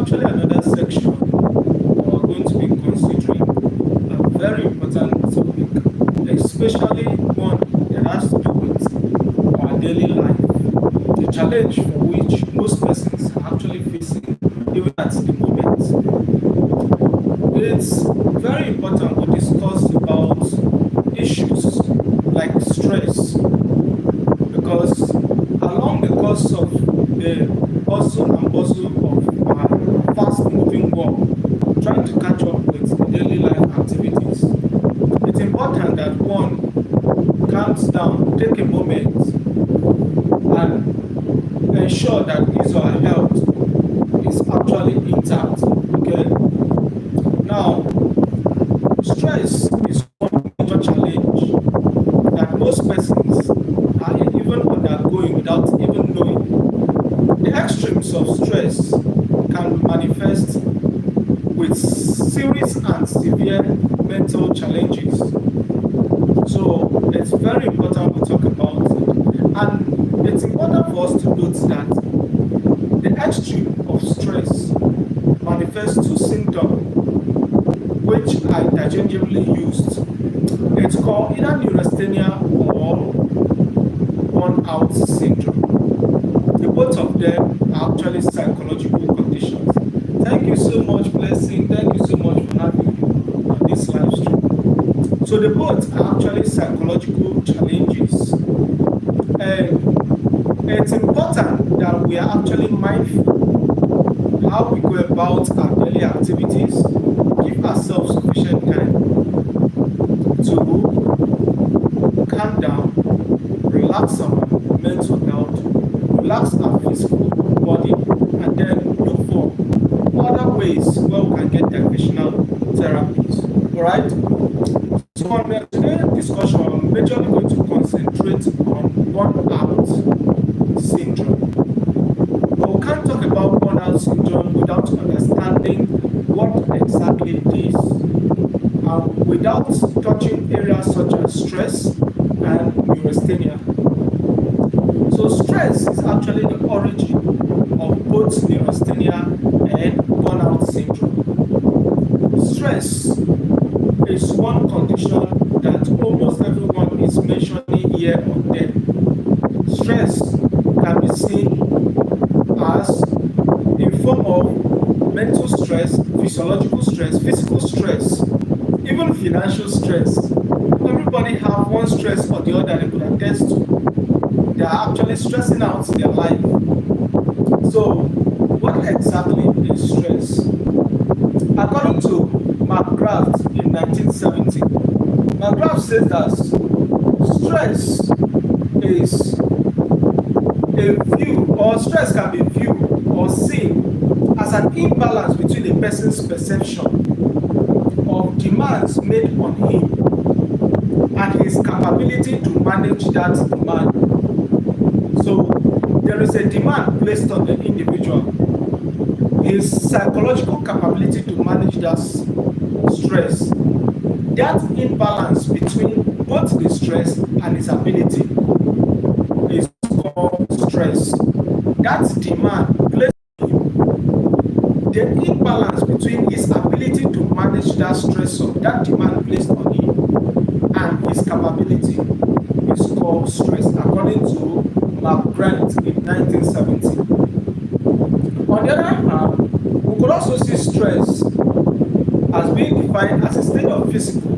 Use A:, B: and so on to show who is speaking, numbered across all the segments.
A: actually another section we're going to be considering a very important topic, especially one that has to do with our daily life, the challenge for which most persons are actually facing even at the moment. It's very important we discuss about issues like stress because along the course of the hustle and bustle of our fast-moving world, trying to catch up with the daily life activities, it's important that one calms down, take a moment, and ensure that his or her health is actually intact. Okay. Now, stress is one major challenge that most persons are even undergoing without even knowing. The extremes of stress can manifest with serious and severe mental challenges. So it's very important we talk about it. And it's important for us to note that the extreme of stress manifests to symptoms which are interchangeably used. It's called either neurasthenia or burnout syndrome. The both of them are actually psychological conditions. Thank you so much, Blessing. Thank you so much for having me on this live stream. So the both are actually psychological challenges. And it's important that we are actually mindful how we go about our daily activities, give ourselves sufficient time to calm down, relax our mental health, relax our physical body, and then look for other ways where we can get additional therapies. Alright? So on today's discussion, I'm majorly going to concentrate on burnout syndrome. But we can't talk about burnout syndrome without understanding what exactly it is, and without touching areas such as stress and neurasthenia. So stress is actually the origin of both neurasthenia and burnout syndrome. Stress is one condition that almost everyone is mentioning here or there. Stress can be seen as in form of mental stress, physiological stress, physical stress, even financial stress. Everybody have one stress or the other they could attest to. They are actually stressing out their life. So, what exactly is stress? According to McGrath in 1970, McGrath says that stress is a view, or stress can be viewed or seen as an imbalance between a person's perception of demands made on him and his capability to manage that demand. So there is a demand placed on the individual. His psychological capability to manage that stress, that imbalance between both the stress and his ability is called stress. That demand placed on him, the imbalance between his ability to manage that stressor, that demand placed on him, and his capability is called stress, according to McGrath in 1970. On the other hand, we could also see stress as being defined as a state of physical,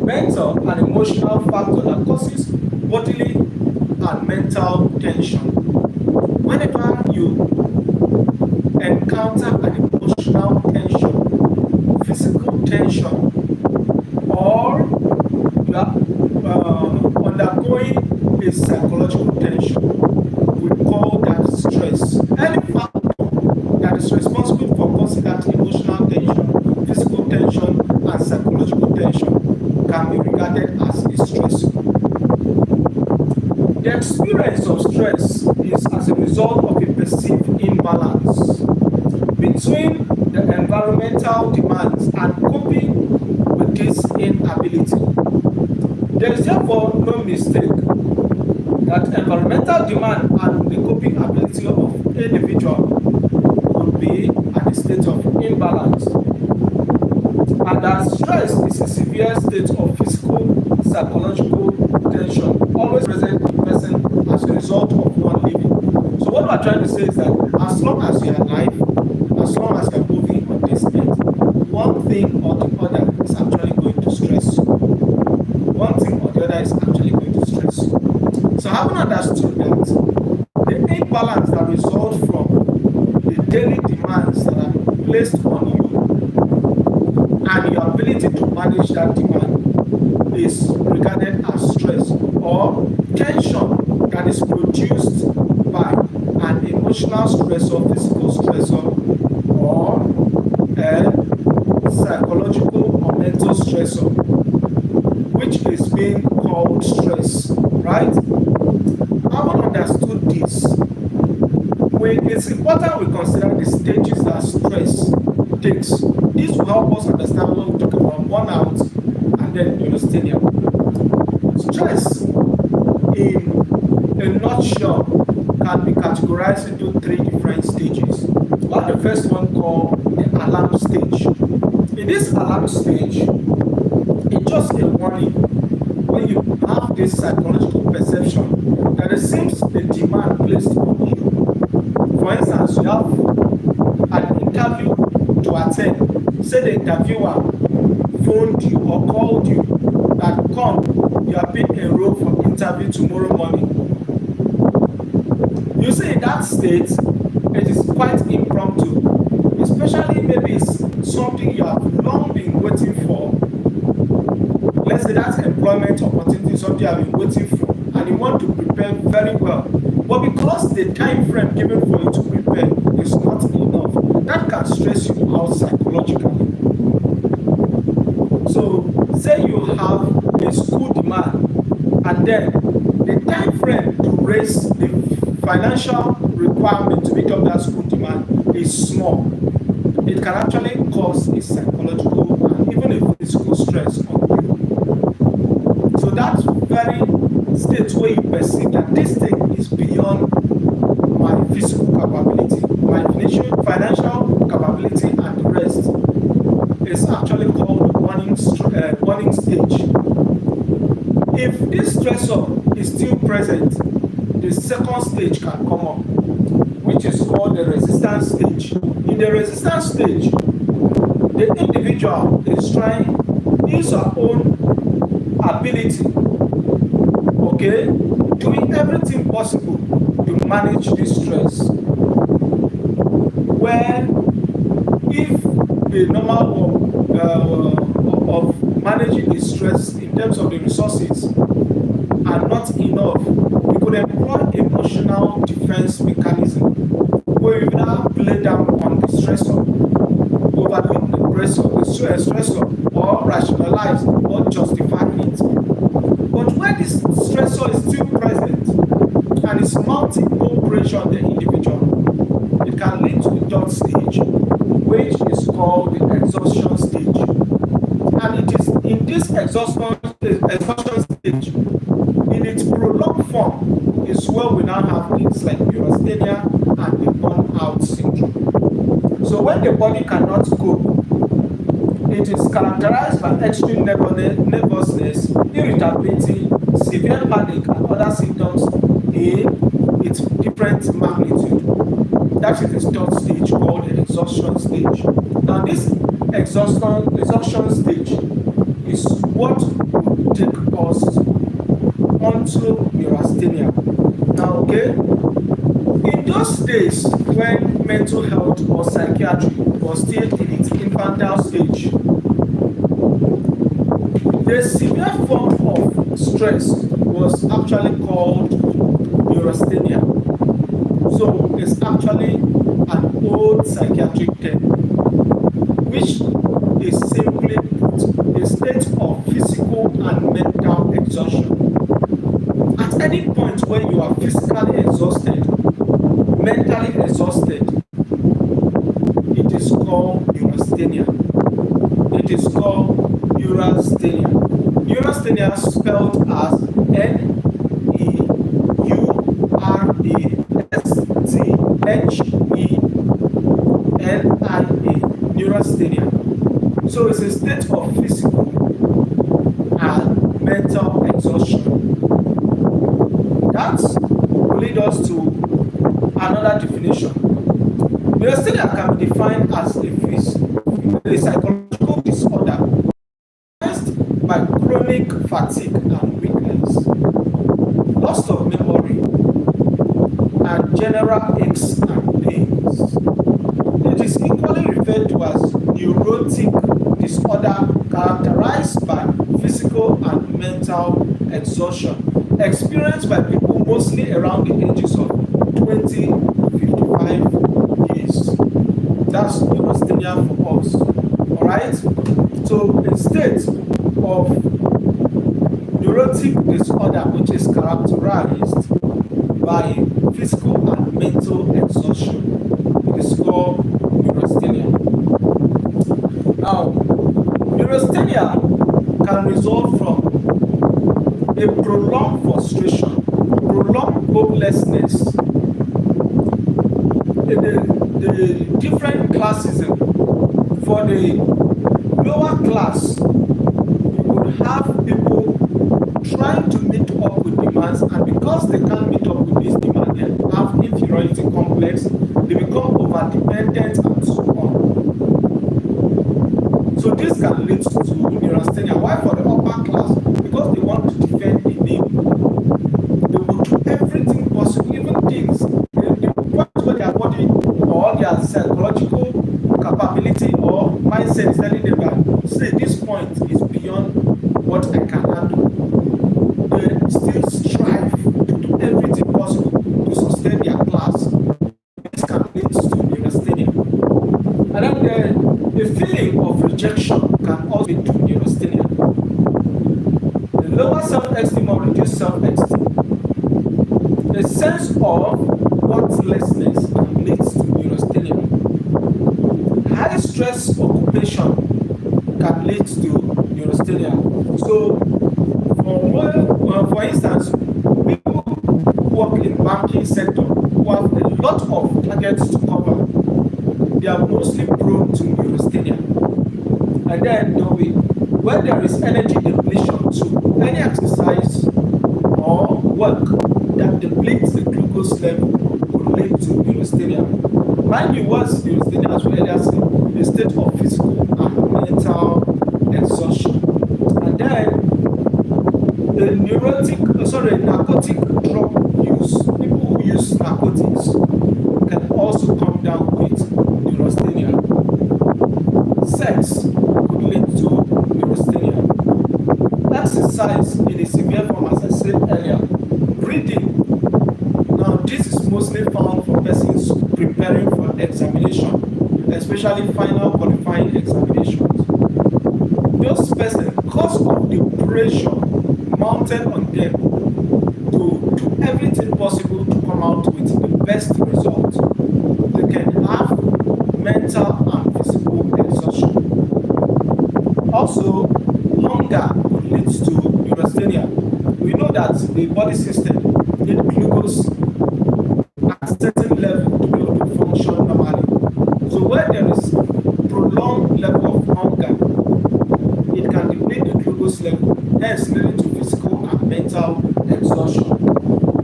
A: mental, and emotional factor that causes bodily and mental tension. Whenever you encounter an emotional tension, physical tension, or you are undergoing a psychological tension, we call that stress. Any factor that is responsible for causing that emotional tension, physical tension, and psychological tension can be regarded as a stressor. The experience of stress is as a result of a perceived imbalance between the environmental demands and coping with this inability. There is therefore no mistake that environmental demand and the coping ability of an individual could be at a state Stress is a severe state of physical, psychological tension, always present in the person as a result of one living. So what we're trying to say is that as long as you're alive, as long as you're moving on this earth, one thing or the other is actually going to stress you. One thing or the other is actually going to stress you. So having understood that, the imbalance that results from the daily demands that are placed on you and your ability to manage that demand is regarded as stress or tension that is produced by an emotional stressor, physical stressor, or a psychological or mental stressor, which is being called stress, right? Having understood this, it's important we consider the stages that stress takes. This will help us understand when we talk about burnout and then neurasthenia. Stress, in a nutshell, can be categorized into three different stages. Like the first one called the alarm stage. In this alarm stage, it's just a warning when you have this psychological perception that there seems a demand placed on you. For instance, you have an interview to attend. Say the interviewer phoned you or called you that come, you have been enrolled for interview tomorrow morning. You see, in that state, it is quite impromptu, especially maybe it's something you have long been waiting for. Let's say that employment opportunity is something you have been waiting for and you want to prepare very well. But because the time frame given for you to prepare is not enough, that can stress you out psychologically. So, say you have a school demand and then the time frame to raise the financial requirement to meet up that school demand is small. It can actually cause a psychological and even a physical stress on you. So that's very state where you perceive that this thing is beyond my physical capability, my financial capability, and the rest is actually called warning stage. If this stressor is still present, the second stage can come up, which is called the resistance stage. In the resistance stage, the individual is trying his or own ability, okay, doing everything possible to manage this stress. Where if the normal of managing the stress in terms of the resources are not enough, you could employ emotional defense mechanism where you now play down on the stressor, overlook the stressor, or rationalize or justify it. But when this stressor is still present and is mounting more pressure on the individual, it can lead to the third stage, which is called the exhaustion stage. And it is in this exhaustion stage, in its prolonged form, is where we now have things like neurasthenia and the burnout syndrome. So when the body cannot cope, it is characterized by extreme nervousness, irritability, severe panic, and other symptoms in its different magnitude. That is the third stage called the exhaustion stage. Now this exhaustion stage is what will take us onto neurasthenia. Now, okay, in those days when mental health or psychiatry was still in its infantile stage, the severe form of stress was actually called neurasthenia. So it's actually an old psychiatric term, which is simply put a state of physical and mental exhaustion. At any point when you are physically exhausted, mentally exhausted, it is called neurasthenia. It is called neurasthenia. Neurasthenia spelled as Neurasthenia. So it's a state of physical and mental exhaustion. That will lead us to another definition. Neurasthenia can be defined as a psychological disorder caused by chronic fatigue and weakness, loss of memory, and general aches and pains. It is equally referred to as neurotic disorder characterized by physical and mental exhaustion, experienced by people mostly around the ages of 20 to 55 years. That's neurasthenia for us. Alright? So a state of neurotic disorder which is characterized by physical and mental exhaustion is called neurasthenia. Now, neurasthenia can result from a prolonged frustration, prolonged hopelessness. The different classism for the lower class, you would have people trying to meet up with demands, and because they can't meet up with these demands, they have inferiority complex, they become over dependent and so on. So this can lead to neurasthenia. Why for the upper class? Because they want to defend the name. They will do everything possible, even things. They point where their body or their psychological capability or mindset is telling them that, say, this point is beyond what I can handle. They still strive to do everything possible to sustain their class. This can lead to neurasthenia. And then the feeling of rejection can also lead to neurasthenia. The lower self-esteem or reduced self-esteem. The sense of worthlessness leads to neurasthenia. High stress occupation can lead to neurasthenia. So, for instance, people who work in banking sector who have a lot of targets to cover, they are mostly prone to neurasthenia. And then, when there is energy depletion too, any exercise or work that depletes the glucose level will lead to neurasthenia. Mind you, what's neurasthenia, as we earlier said, a state of physical and mental exhaustion. And then the narcotic drug use, people who use narcotics can also come down with neurasthenia. Sex could lead to neurasthenia. Exercise in a severe form, as I said earlier. Reading. Now, this is mostly found for persons preparing for examination, especially final qualifying examinations. Those persons, because of the pressure mounted on them to do everything possible to come out with the best result, they can have mental and physical exhaustion. Also, hunger leads to neurasthenia. We know that the body system needs glucose at a certain level to be able to function normally. So when there is prolonged level of hunger, it can deplete the glucose level, hence leading to physical and mental exhaustion.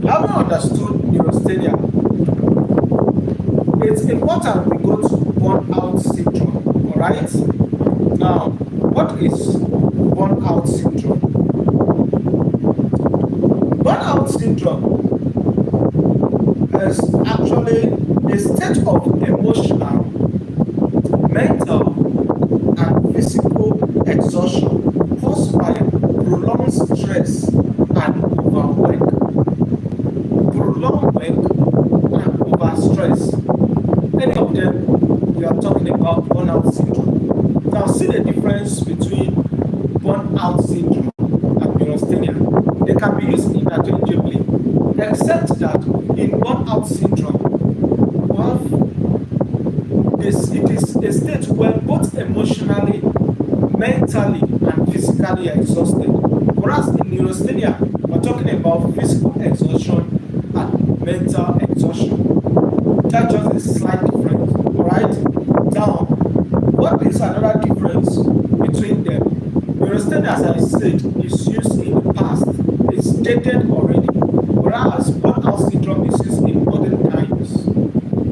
A: Having understood neurasthenia, it's important we go to burnout syndrome. Alright? Now, what is burnout syndrome? Burnout syndrome is actually a state of emotional, mental, and physical exhaustion caused by prolonged stress and overwork. Prolonged work and overstress. Any of them, we are talking about burnout syndrome. Now, see the difference between burnout syndrome and neurasthenia. They can be used interchangeably, except that in burnout syndrome, it is a state where both emotionally, mentally, and physically are exhausted. Whereas in neurasthenia, we're talking about physical exhaustion and mental exhaustion. That's just a slight difference. Alright? Now, what is another difference said is used in the past, it's dated already, whereas burnout syndrome is used in modern times.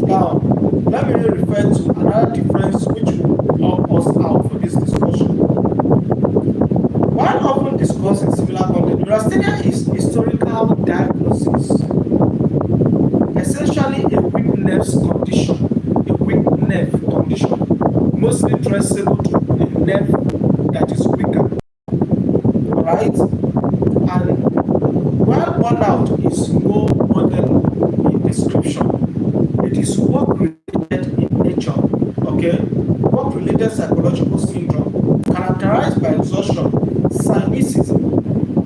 A: Now, let me refer to another difference which will help us out for this discussion. While often discussed in similar content, neurasthenia is historical diagnosis, essentially a weak nerve condition, mostly traceable to a nerve that is weaker, right? And while burnout is more modern in description, it is work-related in nature, okay? Work-related psychological syndrome characterized by exhaustion, cynicism,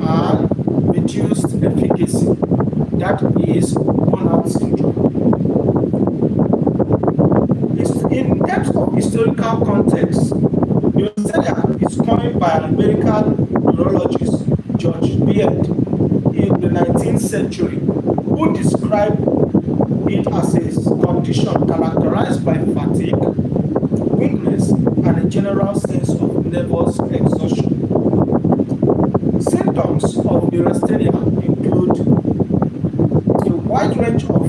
A: and reduced efficacy. That is burnout syndrome. In terms of historical context, neurasthenia is coined by American neurologist George Beard in the 19th century, who described it as a condition characterized by fatigue, weakness, and a general sense of nervous exhaustion. Symptoms of neurasthenia include a wide range of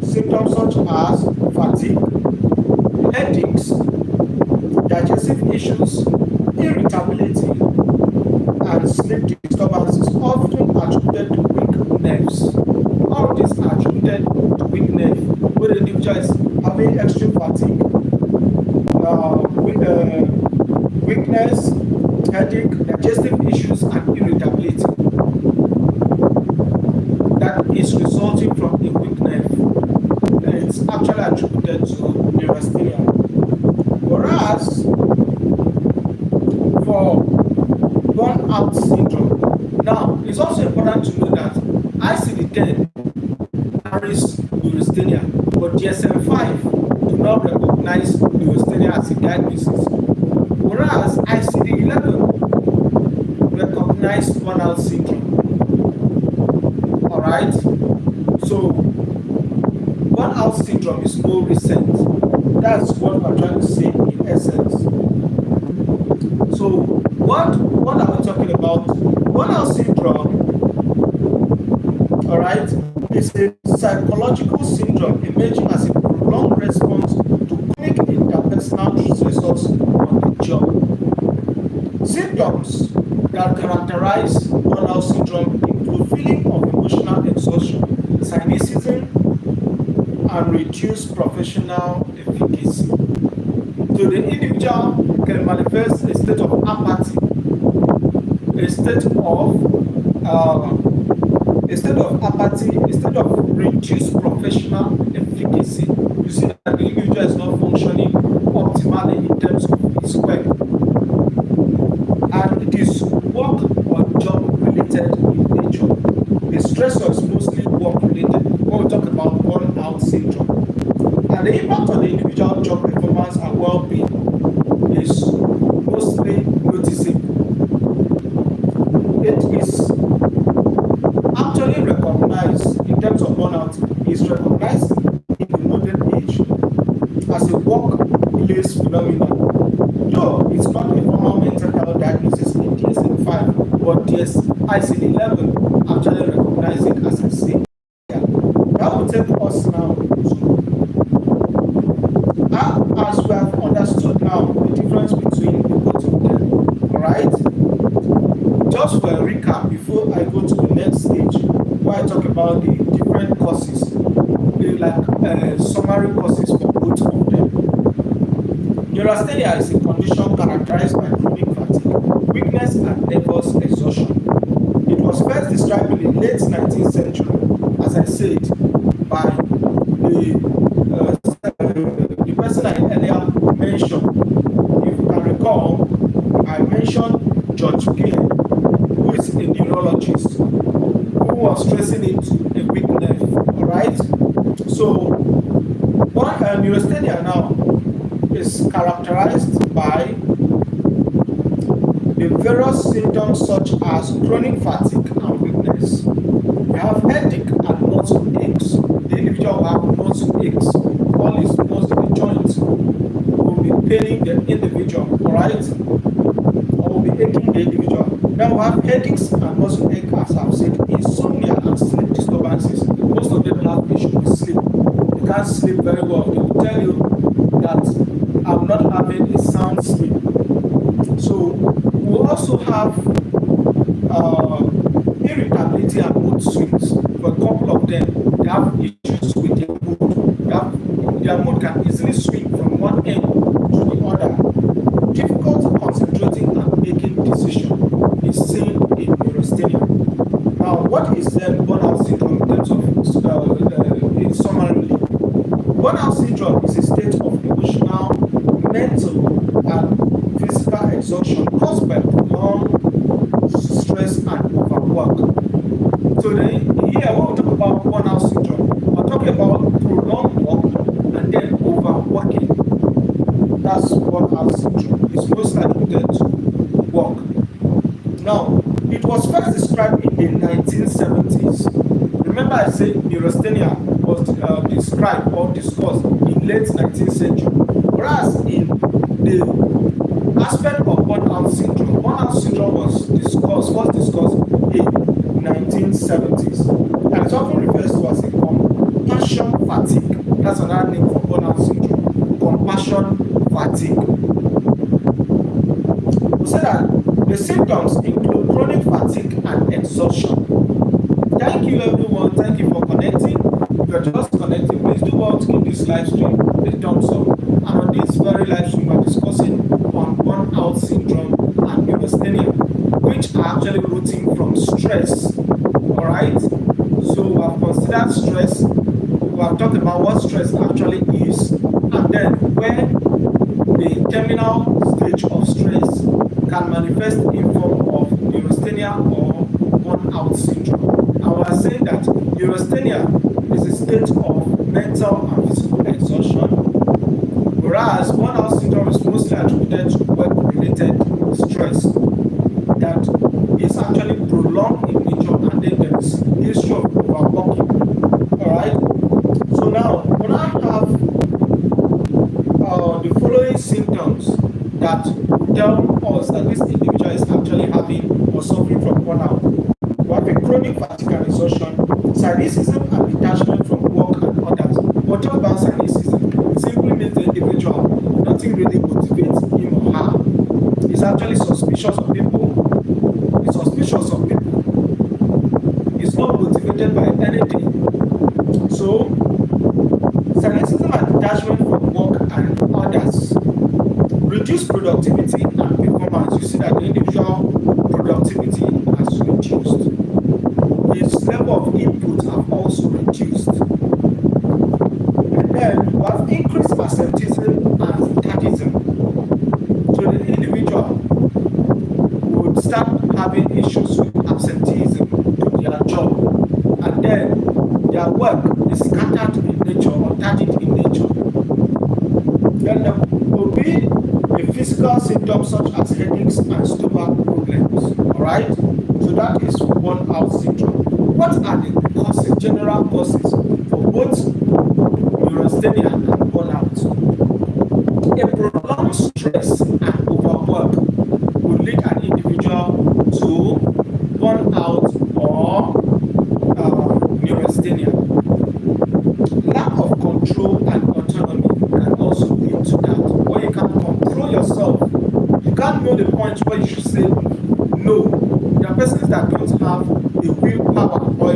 A: symptoms such as fatigue, headaches, digestive issues, irritability, and sleep disturbances, often attributed to weak nerves. All of these are attributed to weak nerve, where the individual is having extreme fatigue, weakness, headache, digestive issues, and irritability. That is resulting from a weak nerve. It's actually attributed to neurasthenia. Whereas for burnout syndrome, now it's also important to know that ICD-10 carries neurasthenia, but DSM-5 do not recognize neurasthenia as a diagnosis, whereas ICD-11 recognize burnout syndrome. Alright? So burnout syndrome is more recent. That's what we're trying to say in essence. So what are we talking about? Burnout syndrome, alright, is a psychological syndrome emerging as a prolonged response to chronic interpersonal stressors on the job. Symptoms that characterize burnout syndrome include feeling of emotional exhaustion, cynicism, and reduced professional efficacy. So the individual can manifest a state of apathy, a state of reduced professional efficacy. You see that the individual is not functioning optimally in terms of his work, and it is work or job related in nature. The stressor is mostly work related when we talk about burnout syndrome, and the impact on the individual job performance and well-being is mostly noticeable. It is actually recognized in terms of burnout, is recognized in the modern age as a workplace phenomenon. Though it's not a formal mental health diagnosis in DSM-5, but ICD-11 actually recognizes it as a sin. That will take us now to, as we have understood now, the difference between the both of them. Alright? Just for a recap before I go to the next stage, where I talk about the different causes, summary causes for both of them. Neurasthenia is a condition characterized by chronic fatigue, weakness, and nervous exhaustion. It was first described in the late 19th century, as I said, by the person I earlier mentioned. If you can recall, I mentioned George Beard, who is a neurologist, who was tracing it to a weak nerve. Alright? So, neurasthenia now is characterized by the various symptoms such as chronic fatigue and weakness. We have headache and muscle aches. The individual will have muscle aches. All his muscle joints will be paining the individual, alright? Or will be aching the individual. Now we have headaches and muscle ache, as I've said, insomnia and sleep disturbances. Most of them have issue with sleep. They can't sleep very well. They will tell you that I'm not having a sound sleep. So we also have irritability and mood swings. For a couple of them, they have issues with their mood. Their mood can easily swing from one end to the other. Difficult concentrating and making decisions is seen in neurasthenia. Now, what is then burnout syndrome in terms of in summary? Burnout syndrome is a state of emotional, mental, and physical exhaustion caused by prolonged stress and overwork. So then, here when we talk about burnout syndrome, we're talking about prolonged work and then overworking. That's burnout syndrome. It's most attributed to work. Now, it was first described in the 1970s. Remember I said neurasthenia was described or discussed in late 19th century. Whereas in the aspect of burnout syndrome was first discussed in 1970s. And it's often referred to as a compassion fatigue. That's another name for burnout syndrome. Compassion fatigue. We say that the symptoms include chronic fatigue and exhaustion. Thank you everyone. Thank you for connecting. If you're just connecting, please do well to give this live stream a thumbs up. And on this very live stream, we're discussing on burnout syndrome and neurasthenia, which are actually rooting from stress. Alright? So we have considered stress. We have talked about what stress actually is, and then where the terminal stage of stress can manifest in form of neurasthenia or burnout syndrome. And we are saying that neurasthenia is a state of mental and physical exhaustion, whereas burnout syndrome is mostly attributed to work-related stress that is actually prolonged in nature, and then there is issue of overworking. Alright? So now, when I have the following symptoms that tell us that this individual is actually having or suffering from burnout. We have a chronic fatigue and exhaustion, cynicism and detachment from work and others. What about cynicism? It simply means the individual, nothing really motivates him or her. He's actually suspicious of people. He's suspicious of people. He's not motivated by anything. So, cynicism and detachment from work and others. Reduced productivity and performance. You see that the individual productivity has reduced. His level of input have also reduced. And then we have increased absenteeism and tardism. So the individual would start having issues with absenteeism to their job. And then their work is scattered in nature or tarded in nature. Then there will be a physical symptoms such as headaches and stomach problems. Alright? So that is burnout syndrome. What are the causes, general causes for both neurasthenia and burnout? A prolonged stress and overwork would lead an individual to burnout or neurasthenia. Lack of control and autonomy can also lead to that. When you can't control yourself, you can't know the point where you should say no. There are persons that don't have the willpower or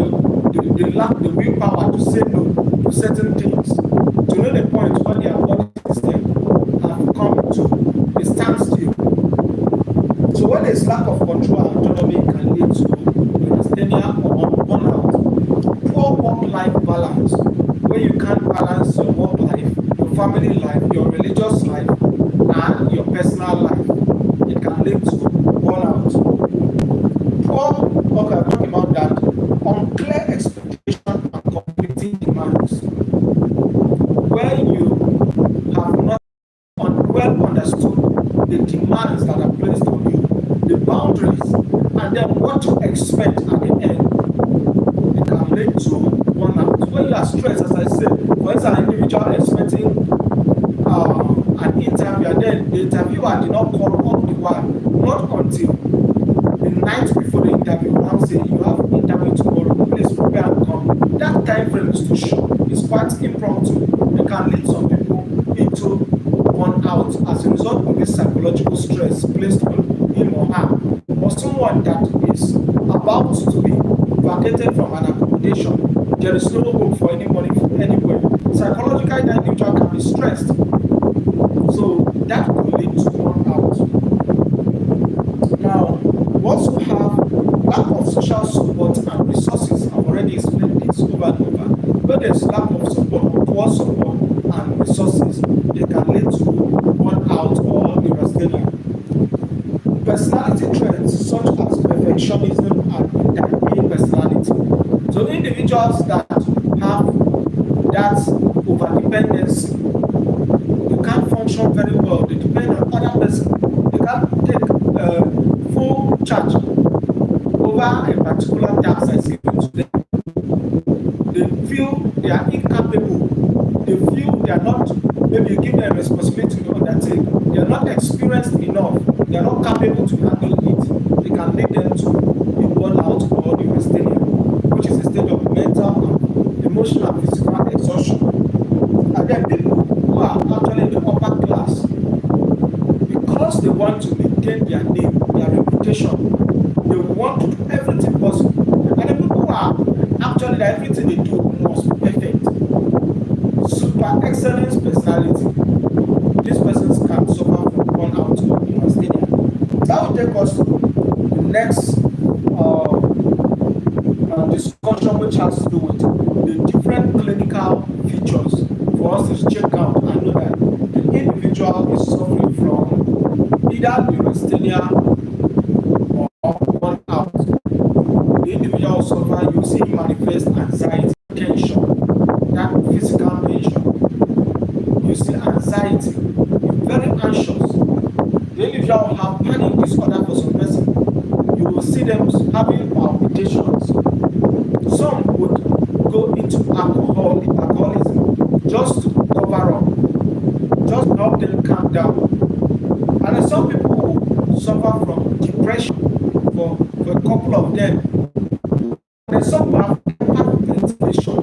A: they lack the willpower to say no to certain things. To know the point where their body system have come to a standstill. So when there's lack of control and autonomy, can lead to neurasthenia or burnout. Poor work-life balance, where you can't balance your work life, your family life, your religious life, and your personal life. It can lead to burnout. Okay, I'm talking about that. Unclear expectation and conflicting demands, where you have not well understood the demands that are placed on you, the boundaries, and then what to expect at the end. It can lead to burnout. When you are stressed, as I said, for instance, an individual expecting an interview, and then the interviewer did not call up the one, not until the night very too short. It's quite impromptu. It can lead some people into burnout as a result of this psychological stress placed on him or her, or someone that is about to be vacated from an accommodation. There is no hope for anybody from anywhere. Psychologically, that individual can be stressed. So that could lead to burnout. Now, we also have lack of social support and resources. I've already explained this over and over. When there's lack of support, poor support and resources, it can lead to burnout or neurasthenia. Personality traits such as perfectionism and type A personality. So individuals that have that overdependency, they can't function very well. They depend on other person. They can't take full charge over a particular task that's given to them. They feel they are incapable. They feel they are not, maybe you give them a responsibility to undertake. They are not experienced enough. They are not capable to handle it. It can lead them to a burnout or neurasthenia, which is a state of mental, emotional, and physical exhaustion. And then people who are actually in the upper class, because they want to maintain their name, their reputation, they want to do everything possible. And the people who are actually that everything they do must be perfect. Super excellence personality. These persons can suffer from burnout or neurasthenia. That will take us to the next discussion, which has to do with the different clinical features for us to check out and know that the individual is suffering from either neurasthenia or burnout. The individual suffer, you see manifest anxiety, tension, that physical tension. You see anxiety, you're very anxious. The individual will have panic disorder for some person. You will see them having palpitations. Some would go into alcoholism just to cover up, just to help them calm down. And then some people will suffer from depression for a couple of them. And some have hyperventilation,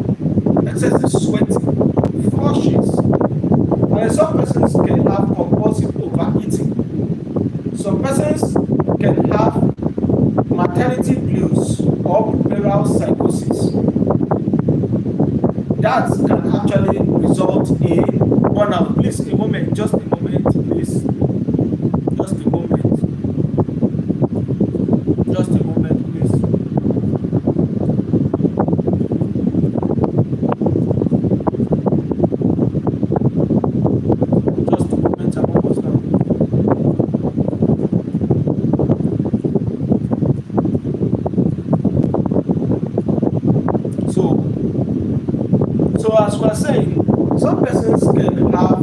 A: excessive sweating, flushes. And then some persons can have compulsive overeating. Some persons can have maternity blues or puerperal psychosis. That can actually result in burnout. Please, a moment, just a moment, please. Just a moment. Just a moment, please. Just a moment, I'm almost done. So as we're saying, some persons can have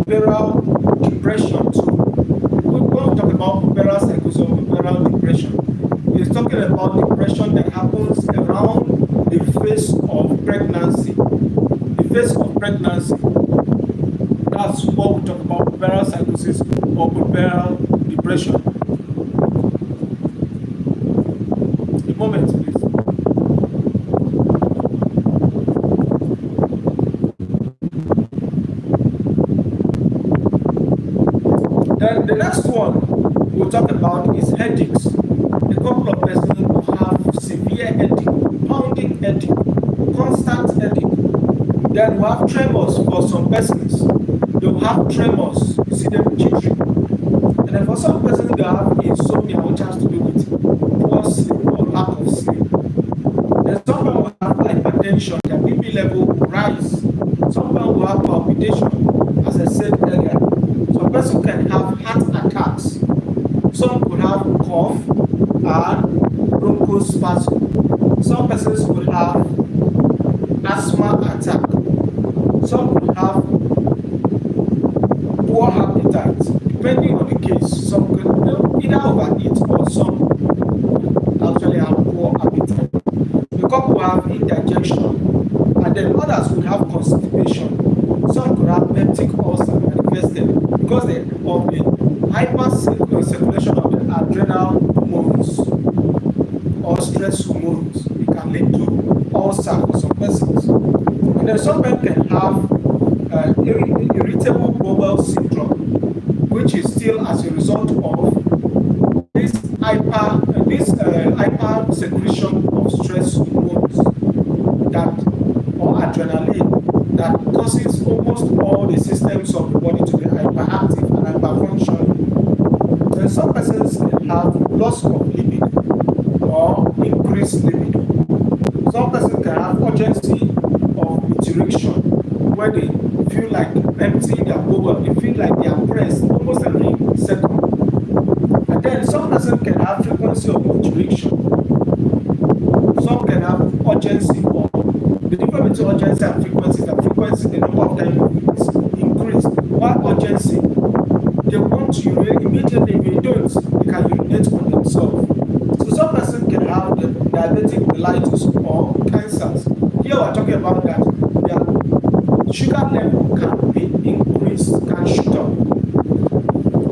A: puerperal depression too. When we talk about puerperal psychosis or puerperal depression, it's talking about depression that happens around the phase of pregnancy. The phase of pregnancy. That's what we talk about, puerperal psychosis or puerperal depression. A moment, please. Then the next one we'll talk about is headaches. A couple of persons who have severe headache, pounding headache, constant headache. Then we have tremors for some persons. They will have tremors, you see them jittery. And then for some persons they have insomnia, which has to do with poor sleep or lack of sleep. Then some people will have hypertension, their BP level will rise. Some people will have palpitation, as I said earlier. Some person can have heart attacks. Some could have cough and bronchospasm. Some persons could have asthma attack. Some could have poor appetite. Depending on the case, some could either overeat or some actually have poor appetite. The couple will have indigestion, and then others could have constipation. Some could have peptic ulcer manifested because of the hypercirculation of the adrenal hormones or stress hormones. It can lead to ulcer for some persons. And then some men can have irritable bowel syndrome, which is still as a result of hyper secretion of stress hormones that or adrenaline that causes almost all the systems of the body to be hyperactive and hyperfunctioning. Then some persons can have loss of libido or increased libido. Some persons can have urgency of erection where they feel like emptying their bowel, they feel like they are pressed almost every second. And then some persons can have frequency of erection. Some can have urgency or the difference between urgency and frequency is that frequency, the number of times is increased. While urgency, they want to urinate immediately. If they don't, they can urinate on themselves. So some person can have the diabetic mellitus or cancers. Here we're talking about that their sugar level can be increased, can shoot up.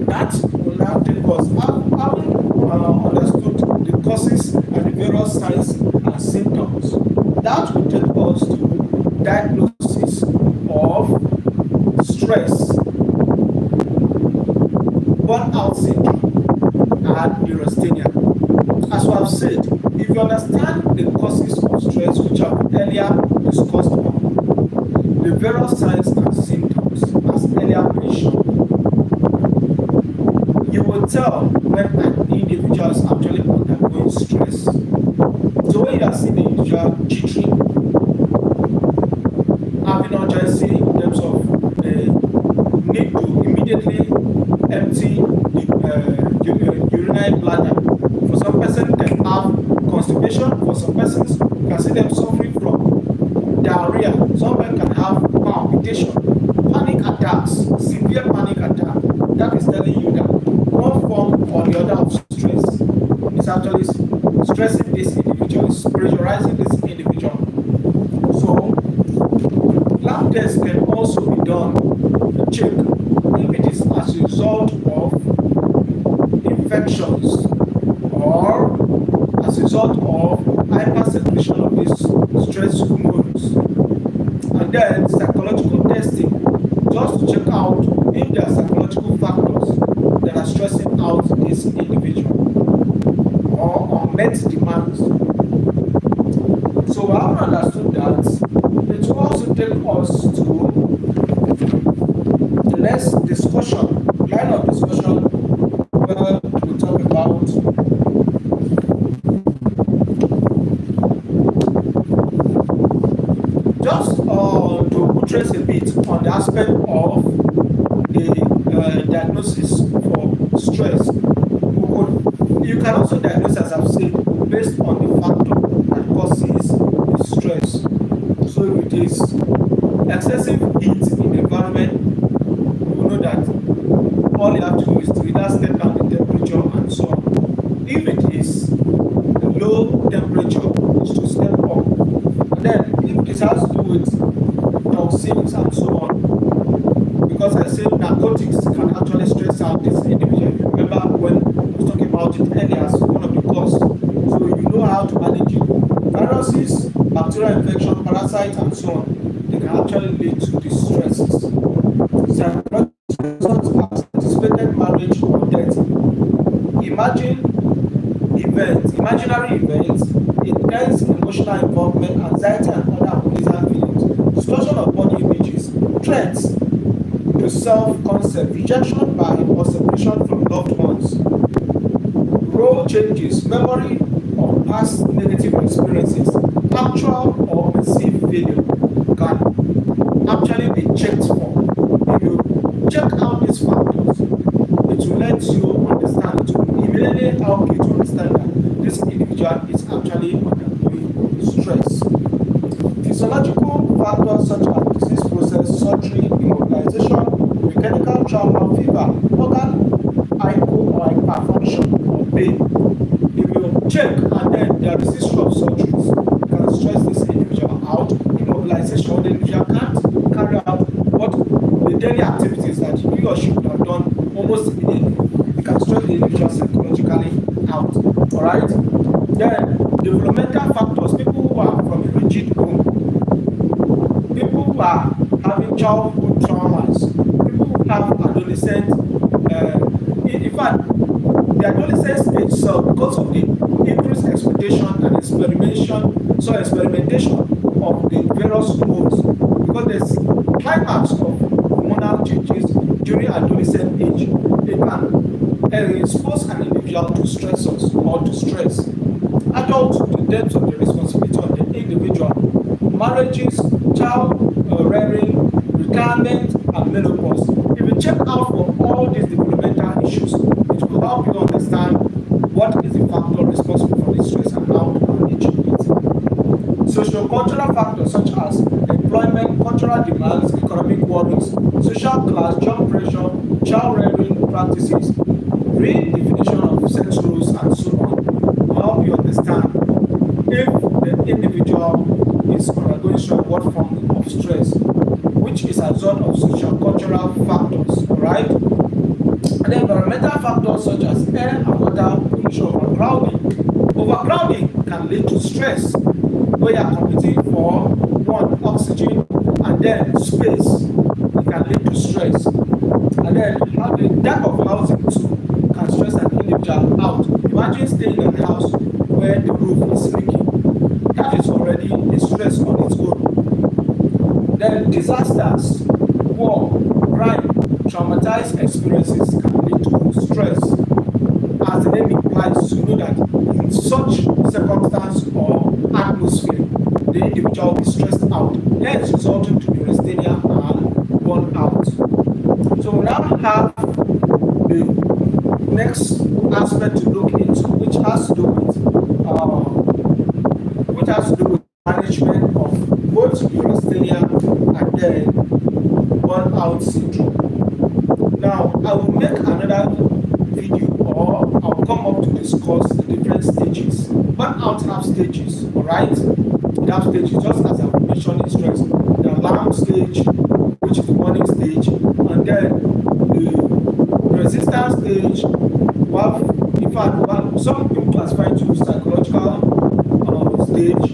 A: That will now take us, having understood the causes and the various signs and symptoms, that will take us to diagnosis of stress, burnout syndrome, and neurasthenia. As we have said, if you understand the causes of stress, which I've earlier discussed on, the various signs and symptoms, as earlier mentioned, you will tell when an individual is actually undergoing stress. So when you are seeing the individual jittery, having urgency in terms of the need to immediately empty the urinary bladder. For some persons can have constipation, for some persons you can see them suffering from diarrhea, some men can have palpitation, panic attacks, severe panic attack. That is telling you that one form or the other of stress is actually stressing this individual, is pressurizing this individual. So lab tests can also be done to check if it is as a result of infections or as a result of hypersecretion of these stress hormones. And then psychological testing, just to check out if there are psychological factors that are stressing out this individual or unmet demands. So we have understood that. It will also take us to the next discussion, line of discussion, where we talk about just to trace a bit on the aspect of the diagnosis for stress. You can also diagnose, as I've said, based on the factor that causes the stress. So if it is excessive heat in the environment, you know that all you have to do is to either step down the temperature and so on. If it is low temperature, is to step up. And then if it has to do with toxins and so on, because I said narcotics can actually stress out this individual. You remember when I was talking about it earlier as one of the causes. So you know how to manage it. Viruses, bacterial infection, parasites, and so on, they can actually lead to distresses. Psychological as anticipated marriage or death. Imaginary events, intense emotional involvement, anxiety, and other unpleasant feelings, distortion of body images, threats to self-concept, rejection by or separation from loved ones, role changes, memory of past negative experiences, actual or perceived failure can actually be checked for. If you check out these factors, it will let you understand, it will immediately help you to understand that this individual is actually undergoing stress. Physiological factors such as disease process, surgery, immobilization, mechanical trauma, fever, organ hypo or hyperfunction or pain. If you check and then there is history of surgeries, can stress this individual out. Immobilization, the individual can't carry out what the daily activities that he or she would have done almost immediately. It can stress the individual psychologically out. Alright? Then developmental factors, people who are from a rigid home, people childhood traumas. People who have adolescent, in fact, the adolescent stage itself, because of the increased expectation and experimentation of the various hormones, because there's climax of hormonal changes during adolescent age, they can expose an individual to stressors or to stress. Adulthood, in terms of the responsibility of the individual, marriages, child rearing, retirement, and menopause. If you check out for all these developmental issues, it will help you understand what is the factor responsible for this stress and how to manage it. Socio-cultural factors such as employment, cultural demands, economic worries, social class, job pressure, child rearing practices, redefinition of sex roles, and so on will help you understand if the individual is undergoing what form of stress, which is a result of social cultural factors, right? And then environmental factors such as air and water pollution, overcrowding. Overcrowding can lead to stress where you are competing for one, oxygen, and then space. It can lead to stress. And then the lack of housing too can stress an individual out. Imagine staying in a house where the roof is leaking. That is already a stress on its own. Then disasters, war, crime, traumatized experiences can lead to stress. As the name implies, you know that in such circumstance or atmosphere, the individual will be stressed out, hence resulting to neurasthenia and burnout. So we now have the next aspect to look into, which has to do with management of both neurasthenia and then burnout syndrome. Now, I will make another video, or I'll come up to discuss the different stages. Burnout have stages, alright? They have stages, just as I've mentioned in stress. The alarm stage, which is the warning stage, and then the resistance stage. In fact, some people classify it to psychological stage,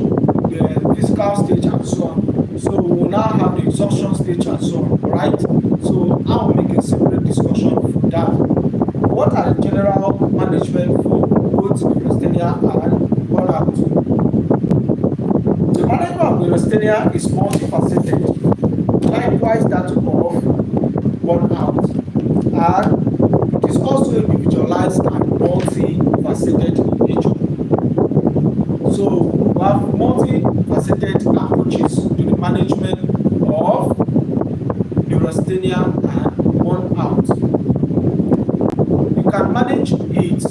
A: the physical stage, and so on. So we will now have the exhaustion stage and so on, alright? So I will make a separate discussion for that. What are the general management for both neurasthenia and burnout? The management of neurasthenia is multifaceted, likewise that of burnout, and it is also individualized and multifaceted in nature. So we have multifaceted approaches to the management of neurasthenia and burnout. You can manage it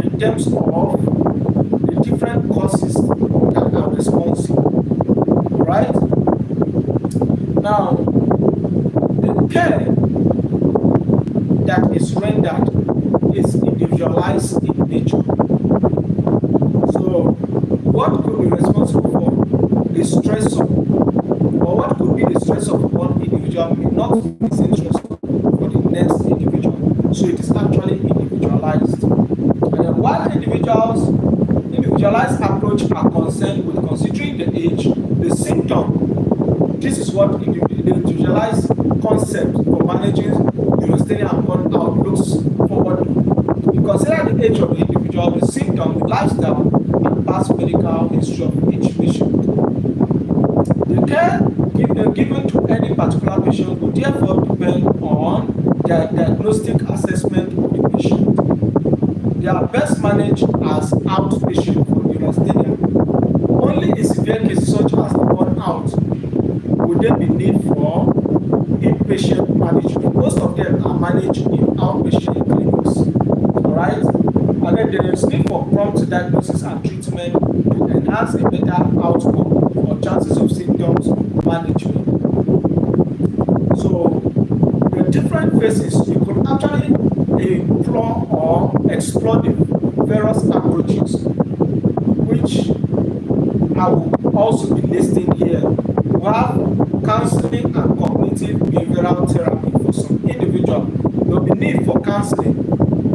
A: in terms of the different causes that are responsible, right? Now, the care that is rendered is individualized in nature. So, what could be responsible for the stressor, or what could be the stress of one individual may not be the same stressor for the next individual. So, it is actually individualized. And then while individualized approach are concerned with considering the age, the symptom, this is what the individualized concept for managing neurasthenia and burnout looks forward to. You consider the age of the individual, the symptom, the lifestyle, and past medical history of each patient. The care given to any particular patient will therefore depend on their diagnostic assessment of the patient. They are best managed as outpatient for neurasthenia. Only in severe cases such as burnout would there be need for inpatient management. Most of them are managed in outpatient clinics. Alright? And then there is need for prompt diagnosis and treatment to enhance a better outcome or chances of symptoms management. So, the different phases, you could actually explore the various approaches, which I will also be listing here. We have counseling and cognitive behavioral therapy for some individual. There will be need for counseling,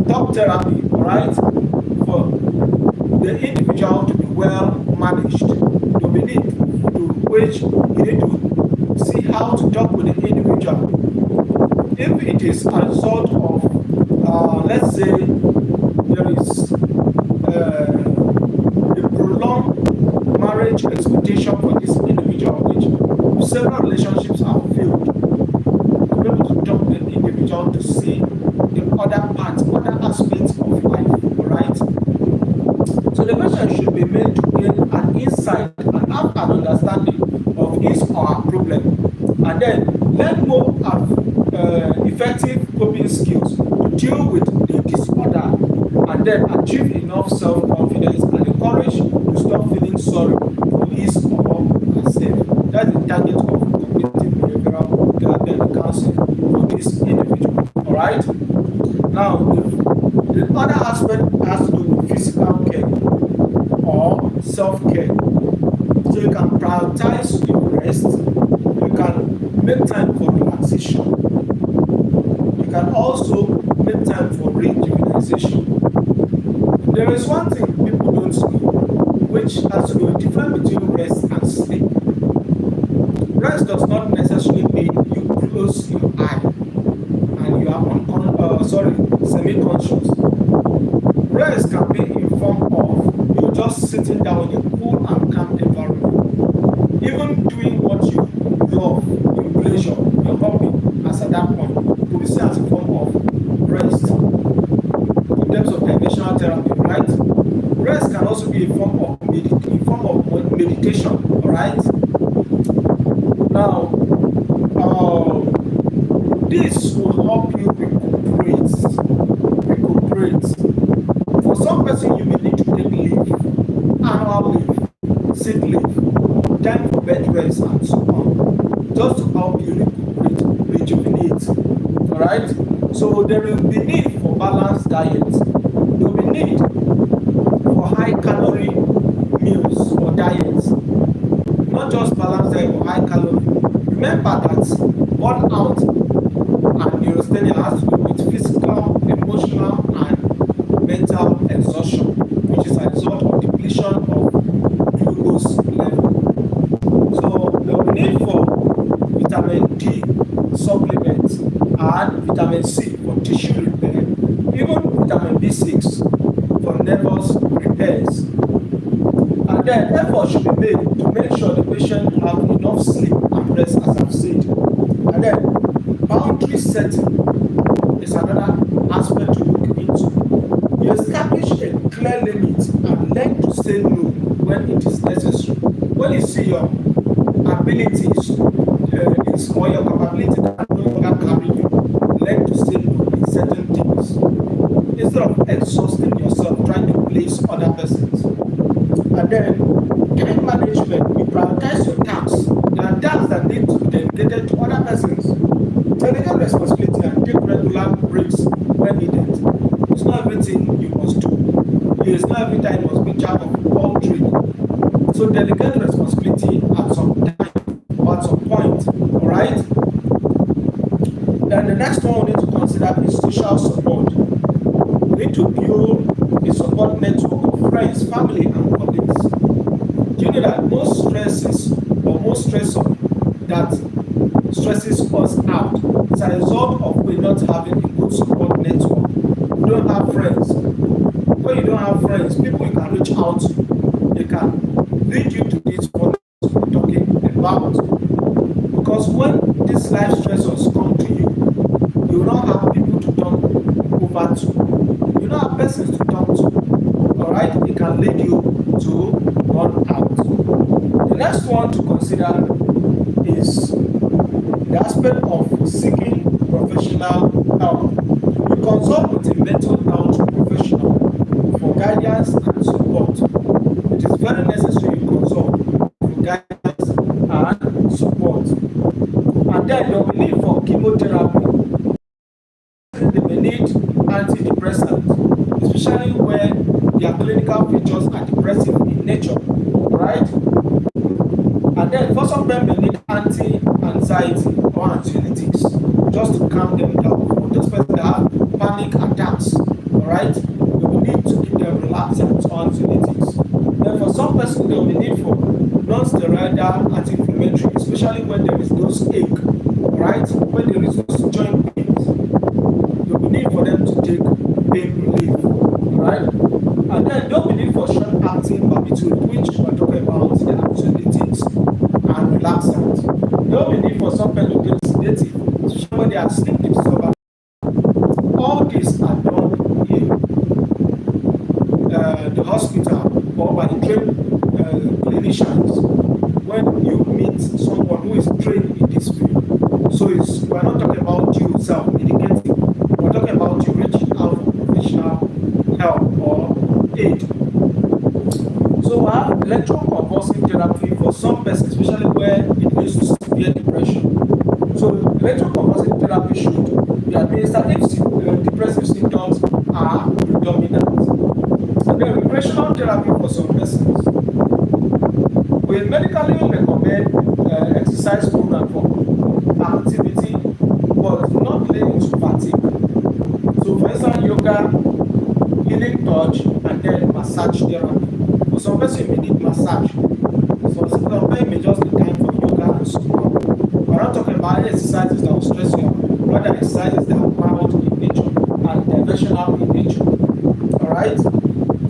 A: talk therapy, right? For the individual to be well managed. There will be need to which you need to see how to talk with the individual. If it is a result of, let's say, there is a prolonged marriage expectation for this individual, which several relationships have failed, to be able to talk to the individual to see the other parts, other aspects of life, alright? So the person should be made to gain an insight and have an understanding of his or her problem, and then learn more of effective coping skills to deal with the disorder, and then achieve enough self-confidence and encourage to stop feeling sorry for his or herself. That's the target of cognitive behavioral therapy and counseling for this individual. Alright? Now, the other aspect has to do with physical care or self-care. So you can prioritize your rest, you can make time for relaxation, you can also make time for rejuvenation. There is one thing people don't know, which has to do with the difference between rest and sleep. Rest does not necessarily mean you close your eye and you are semi-conscious. Rest can be in form of you just sitting down in a cool and calm environment, even doing what you love, your pleasure, your hobby, as at that point, could be seen as a form of rest. In terms of conventional therapy, right? Rest can also be a form of meditation, all right? Now, this will help you recuperate. For some person, you may need to take leave, annual leave, sick leave, time for bed rest, and so on, just to help you rejuvenate. All right. So there will be need for balanced diet. There will be need for high-calorie meals or diets, not just balanced diet or high calorie. Remember that burnout and neurasthenia has to do with physical, emotional, and mental exhaustion, which is a result of depletion of glucose level. So there will be need for vitamin D supplements and vitamin C for tissue repair, even vitamin B6 for nervous repairs. And then effort should be made to make sure the patient have enough sleep and rest, as I've said. And then boundary setting is another aspect to look into. You establish a clear limit and learn to say no when it is necessary. When you see your abilities or your capability that no longer carry you, learn to say no in certain things instead of exhausting yourself trying to please other persons. And then time management, you prioritize your tasks. There are tasks that need to be dedicated to other persons. Delegate responsibility and take regular breaks when needed. It's not everything you must do. It's not every time you must be charged of all trade. So delegate responsibility at some time or at some point. Alright? Then the next one we need to consider is social support. We need to build a support network of friends, family, and colleagues. Do you know that most stresses or most stressor that stresses us out is a result of we not having a good support network? You don't have friends. When you don't have friends, people you can reach out to, they can lead you to this what we're talking about. Because when these life stressors come to you, you will not have people to talk over to. You don't have persons to talk to. Alright? It can lead you to burn out. The next one to consider is the aspect of seeking professional help. You consult with a mental health professional for guidance and support. It is very necessary you consult for guidance and support. And then there will be need for chemotherapy. They may need antidepressants, especially where their clinical features are depressive in nature, right? And then for some people, they need anti-anxiety or anxiolytics just to calm them down. For those people that have panic attacks, all right, they will need to give them relaxants or anxiolytics. Then for some person, they will need for non-steroidal anti-inflammatory, especially when there is those ache, right? When there is those joint pains, there will be need for them to take pain relief, right? And then don't be need for short-acting barbiturate, which we're talking about the anxiolytics and relaxants. Don't be need for some kind of sedative, especially when they are sleep disturbance. All these are done in the hospital or by the trained clinicians when you meet someone who is trained in this field. So we're not talking about you self-medicating, we're talking about you reaching out for professional help or aid. So we have electroconvulsive therapy for some persons, especially where it leads to severe depression. So electroconvulsive therapy should be administered if depressive symptoms are predominant. And then recreational therapy for some persons. We medically recommend exercise program for activity, but not leading to fatigue. So for instance, yoga, healing touch, and then massage therapy. For some persons, you may need massage. So some persons may just be time for yoga and so on. We're not talking about exercises that will stress you out, rather exercises that are mild in nature and diversional in nature. Alright?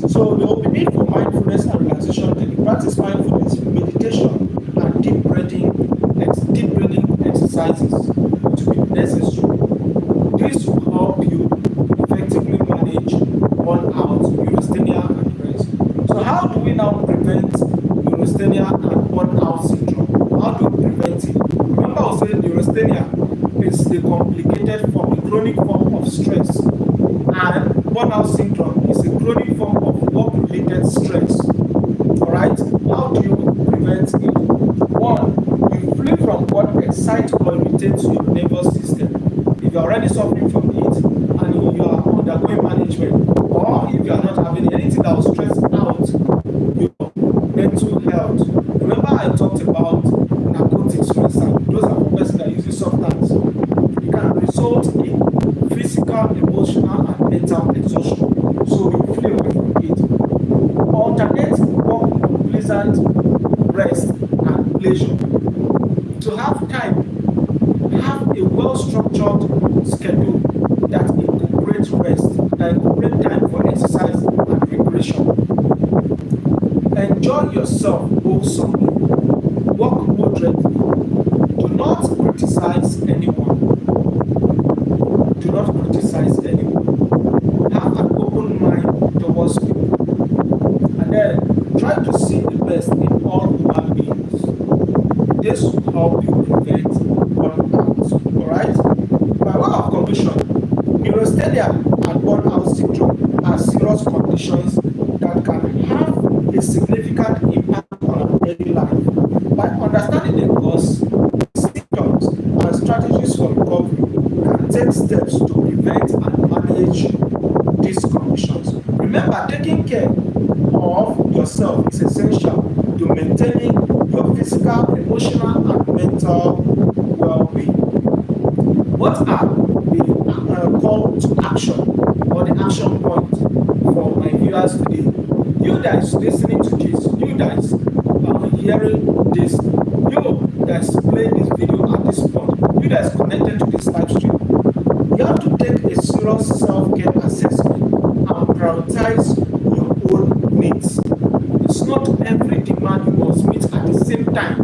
A: So there will be need for mindfulness and relaxation technique. Practice mindfulness, meditation, and deep breathing exercises to be necessary. This will help you effectively manage burnout, neurasthenia, and the rest. So how do we now prevent neurasthenia and burnout syndrome? How do we prevent it? Remember I was saying neurasthenia is the complicated form, the chronic form of stress. And burnout syndrome is a chronic form of work-related stress. Alright? How do you prevent it? One, you flee from what excites or irritates your nervous system. If you're already suffering from it and you are undergoing management, or if you are not having anything that will stress out your mental health. Remember I talked about narcotics, for example. Those are for persons that use substance. It can result in physical, emotional, and mental exhaustion. So you flee away from it. Alternate work, pleasant rest, and pleasure. To have time, have a well-structured schedule that incorporates rest, that incorporates time for exercise and recreation. Enjoy yourself wholesomely. Work moderately. Do not criticize anyone. Do not criticize anyone. Have an open mind towards people. And then try to see the best in all human beings. This will help you prevent burnout. Alright? By way of conclusion, neurasthenia and burnout syndrome are serious conditions that can have a significant impact on our daily life. By understanding the cause, symptoms, and strategies for recovery, can take steps to prevent and manage these conditions. Remember, taking care of yourself is essential to maintaining your physical, emotional, and mental well-being. What are the call to action or the action point for my viewers today? You that is listening to this, you that is hearing this, you that is playing this video at this point, you that is connected to this live stream, you have to take a serious self-care assessment and prioritize your own needs. It's not every demand you must meet at the same time.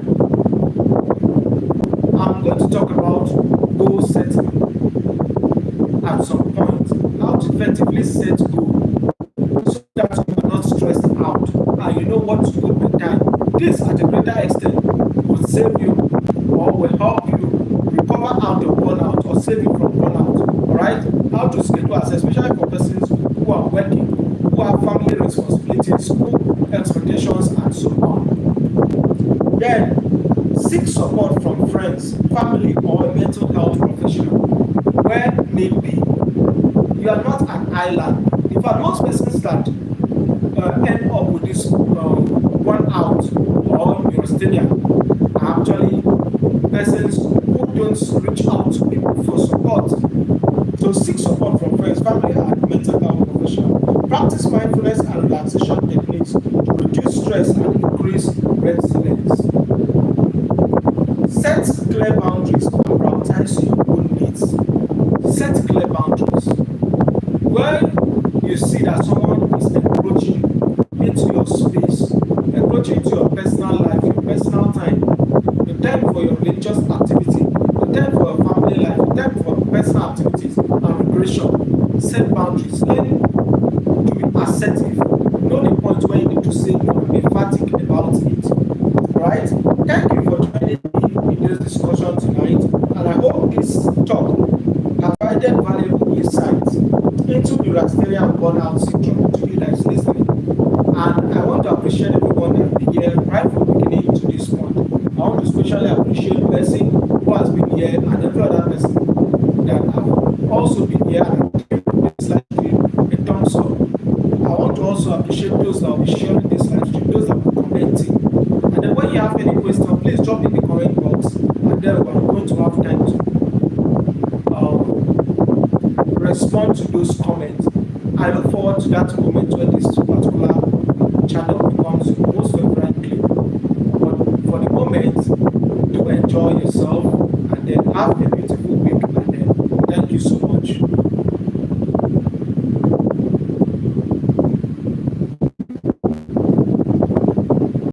A: I'm going to talk about goal setting at some point. How to effectively set goals so that you are not stressed out and you know what to do per time. This at a greater extent will save you or will help you recover out of burnout or save you from burnout. Alright? How to schedule access, especially for persons who are working, who have family responsibilities, school expectations, and so on. Then seek support from friends, family, or a mental health professional where need be. You are not an island. In fact, most persons that end up with this burnout or neurasthenia are actually persons who don't reach out to people for support. So seek support from friends, family, and mental health professionals. Practice mindfulness and relaxation techniques to reduce stress and increase resilience. set clear boundaries. When you see that someone is encroaching into your space, encroaching into your personal life, your personal time, your time for your religious activity, your time for your family life, your time for personal activities and recreation, set boundaries. Learn to be assertive. Know the point where you need to say no and be emphatic about it. Right? Thank you for joining me in this discussion tonight, and I hope this talk has provided valuable insights into neurasthenia and burnout syndrome to you that is listening. And I want to appreciate everyone that has been here right from the beginning to this point. I want to especially appreciate Blessing who has been here and every other person that have also been here and given this live stream a thumbs up. I want to also appreciate those that will be sharing this live stream, those that will be commenting. And then when you have any question, please drop in the comment box, and then we're going to have time to respond to those comments. I look forward to that moment when this particular channel